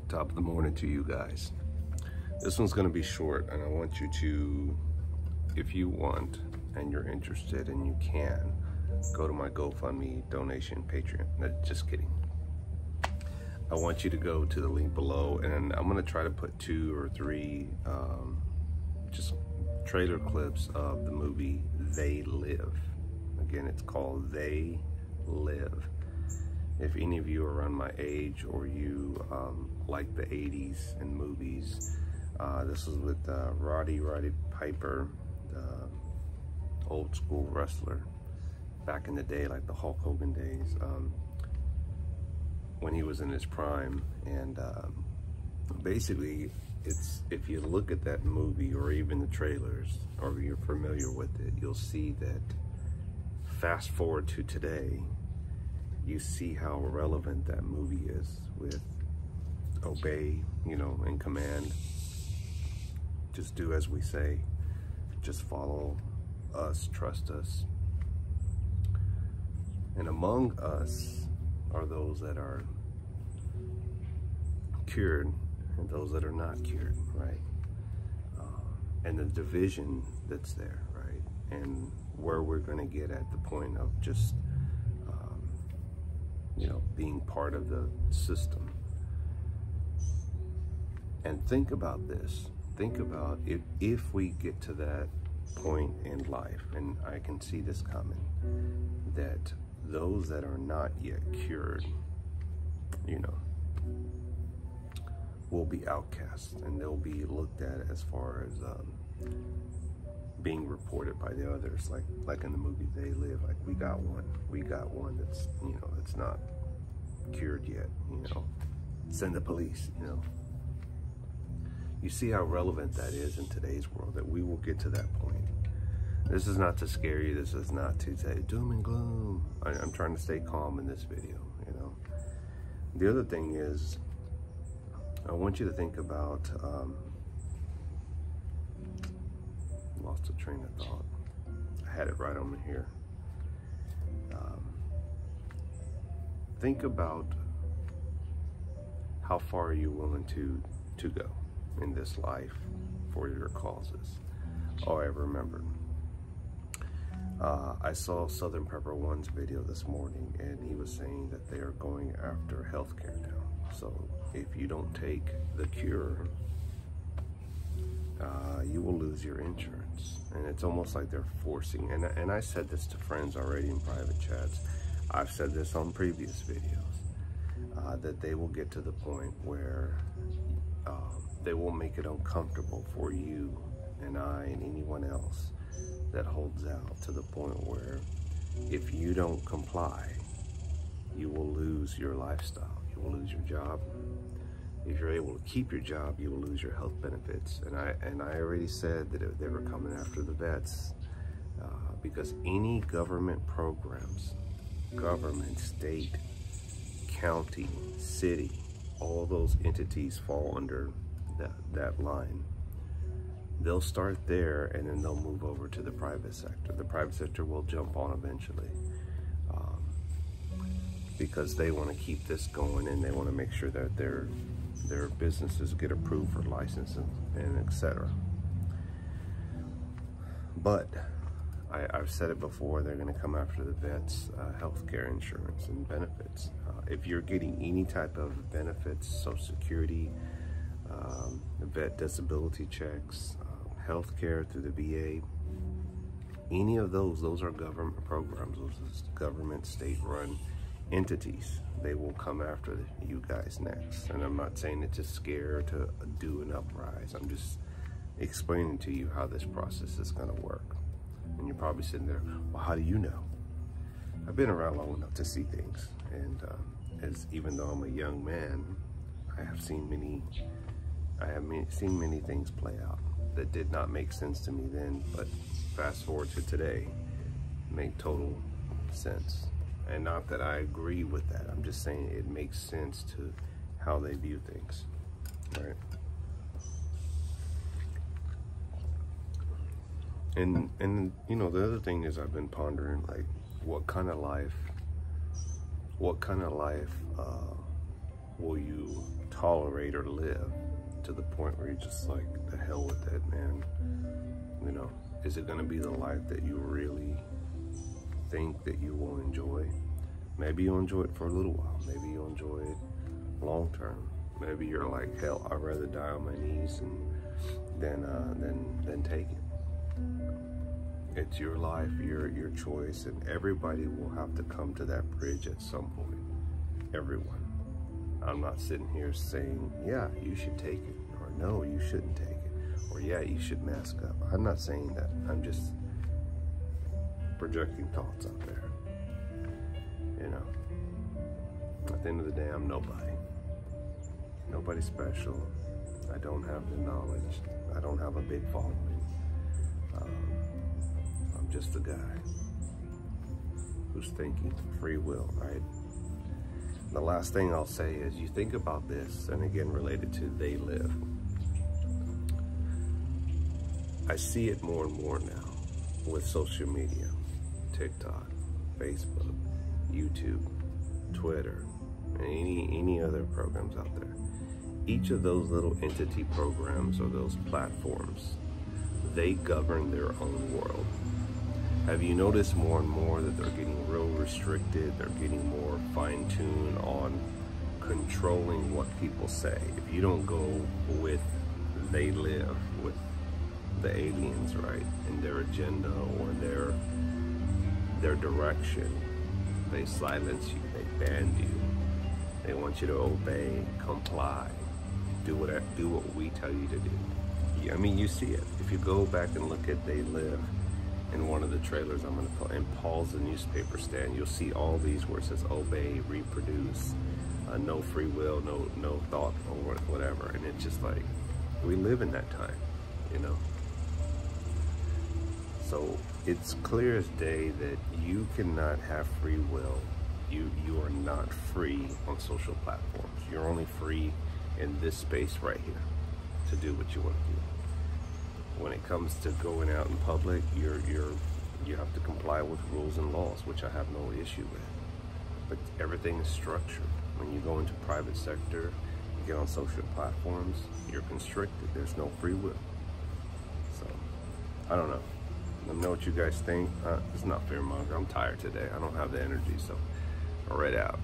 Top of the morning to you guys. This one's going to be short, and I want you to, if you want and you're interested and you can, go to my GoFundMe donation Patreon. No, just kidding. I want you to go to the link below, and I'm going to try to put 2 or 3 just trailer clips of the movie They Live. Again, it's called They Live. If any of you are around my age or you like the 80s and movies, this was with Roddy Piper, the old school wrestler back in the day, like the Hulk Hogan days, when he was in his prime. And basically, it's, if you look at that movie or even the trailers, or you're familiar with it, you'll see that fast forward to today, you see how relevant that movie is with obey, and command. Just do as we say. Just follow us, trust us. And among us are those that are cured and those that are not cured, right? And the division that's there, right? And where we're going to get at the point of just being part of the system. And think about this. Think about if we get to that point in life, and I can see this coming, that those that are not yet cured, will be outcast, and they'll be looked at as far as being reported by the others, like in the movie They Live. Like, we got one that's that's not cured yet. Send the police. You see how relevant that is in today's world, that we will get to that point. This is not to scare you. This is not to say doom and gloom. I'm trying to stay calm in this video. The other thing is, I want you to think about, lost a train of thought. I had it right on here. Think about how far are you willing to go in this life for your causes. Oh, I remembered. I saw Southern Pepper One's video this morning, and he was saying that they are going after healthcare now. So if you don't take the cure, you will lose your insurance. And it's almost like they're forcing, and I said this to friends already in private chats. I've said this on previous videos, that they will get to the point where they will make it uncomfortable for you and I and anyone else that holds out, to the point where if you don't comply, you will lose your lifestyle, you will lose your job. If you're able to keep your job, you will lose your health benefits. And I already said that they were coming after the vets, because any government programs, government, state, county, city, all those entities fall under that line. They'll start there, and then they'll move over to the private sector. The private sector will jump on eventually, because they want to keep this going, and they want to make sure that their businesses get approved for licenses and etc. But I've said it before, they're going to come after the vets' healthcare insurance and benefits. If you're getting any type of benefits, Social Security, vet disability checks, healthcare through the VA, any of those are government programs. Those are government, state-run entities. They will come after you guys next. And I'm not saying it to scare, to do an uprise. I'm just explaining to you how this process is going to work. And you're probably sitting there, well, how do you know? I've been around long enough to see things, and even though I'm a young man, I have seen many things play out that did not make sense to me then, but fast forward to today, make total sense. And not that I agree with that, I'm just saying it makes sense to how they view things, right? And the other thing is, I've been pondering, like, what kind of life will you tolerate or live to the point where you're just like, the hell with it, man. You know, is it going to be the life that you really think that you will enjoy? Maybe you'll enjoy it for a little while. Maybe you'll enjoy it long term. Maybe you're like, hell, I'd rather die on my knees than take it. It's your life, your choice, and everybody will have to come to that bridge at some point. Everyone. I'm not sitting here saying, yeah, you should take it, or no, you shouldn't take it, or yeah, you should mask up. I'm not saying that. I'm just projecting thoughts out there. You know, at the end of the day, I'm nobody. Nobody special. I don't have the knowledge. I don't have a big following. I'm just a guy who's thinking free will, right? The last thing I'll say is, you think about this, and again related to they live. I see it more and more now with social media, TikTok, Facebook, YouTube, Twitter, and any other programs out there. Each of those little entity programs or those platforms, they govern their own world. Have you noticed more and more that they're getting real restricted? They're getting more fine-tuned on controlling what people say. If you don't go with they live, with the aliens, right, and their agenda or their direction, they silence you, they ban you. They want you to obey, comply, do what we tell you to do. I mean, you see it. If you go back and look at They Live, in one of the trailers I'm gonna put, and Paul's the newspaper stand, you'll see all these where it says obey, reproduce, no free will, no thought, or whatever. And it's just like, we live in that time, you know? So it's clear as day that you cannot have free will. You are not free on social platforms. You're only free in this space right here to do what you want to do. When it comes to going out in public, you have to comply with rules and laws, which I have no issue with. But everything is structured. When you go into private sector, you get on social platforms, you're constricted. There's no free will. So, I don't know. Let me know what you guys think. It's not fear monger. I'm tired today. I don't have the energy, so I'll read out.